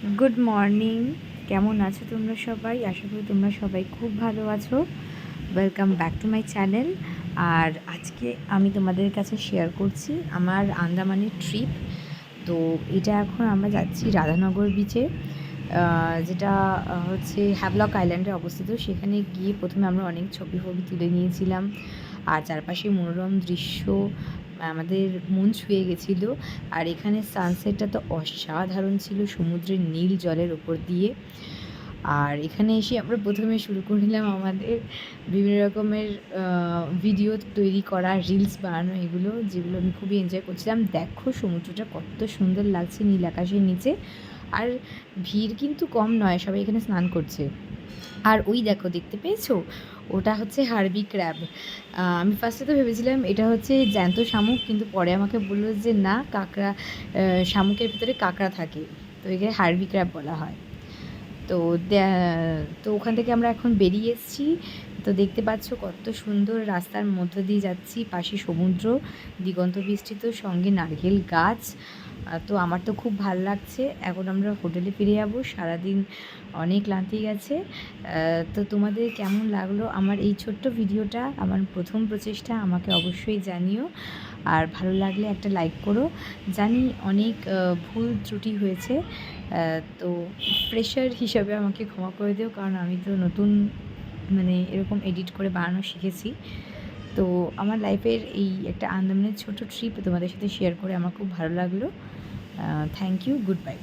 Good morning. কেমন আছো তোমরা সবাই? আশা করি তোমরা সবাই খুব ভালো আছো। Welcome back to my channel. আর আজকে আমি তোমাদের কাছে শেয়ার করছি আমার আন্দামানের ট্রিপ। তো এটা এখন আমরা যাচ্ছি রাধানগর বিচে, যেটা হচ্ছে হ্যাভলক আইল্যান্ডে অবস্থিত। সেখানে গিয়ে প্রথমে আমরা অনেক ছবি তুলে নিয়েছিলাম, আর চারপাশে মনোরম দৃশ্য আমাদের মন ছুঁয়ে গেছিলো। আর এখানে সানসেটটা তো অসাধারণ ছিল সমুদ্রের নীল জলের ওপর দিয়ে। আর এখানে এসে আমরা প্রথমে শুরু করে নিলাম আমাদের বিভিন্ন রকমের ভিডিও তৈরি করা, রিলস বানানো, এগুলো যেগুলো আমি খুবই এনজয় করছিলাম। দেখো সমুদ্রটা কত সুন্দর লাগছে নীল আকাশের নিচে। আর ভিড় কিন্তু কম নয়, সবাই এখানে স্নান করছে। আর ওই দেখো, দেখতে পেয়েছো? ওটা হচ্ছে হার্বি ক্র্যাব। আমি ফার্স্টে তো ভেবেছিলাম এটা হচ্ছে জ্যান্ত শামুক, কিন্তু পরে আমাকে বললো যে না, কাঁকড়া, শামুকের ভিতরে কাঁকড়া থাকে, তো এখানে হার্বি ক্র্যাব বলা হয়। তো তো ওখান থেকে আমরা এখন বেরিয়ে এসেছি। তো দেখতে পাচ্ছ কত সুন্দর রাস্তার মধ্য দিয়ে যাচ্ছি, পাশে সমুদ্র, দিগন্ত বিস্তৃত, সঙ্গে নারকেল গাছ। তো আমার তো খুব ভাল লাগছে। এখন আমরা হোটেলে ফিরে যাবো, সারাদিন অনেক ক্লান্তি গেছে। তো তোমাদের কেমন লাগলো আমার এই ছোট্ট ভিডিওটা, আমার প্রথম প্রচেষ্টা, আমাকে অবশ্যই জানিও। আর ভালো লাগলে একটা লাইক করো। জানি অনেক ভুল ত্রুটি হয়েছে, তো ফ্রেশার হিসাবে আমাকে ক্ষমা করে দিও, কারণ আমি তো নতুন, মানে এরকম এডিট করে বানানো শিখেছি। তো আমার লাইফের এই একটা আন্দামানের ছোটো ট্রিপ তোমাদের সাথে শেয়ার করে আমার খুব ভালো লাগলো। Thank you, good by.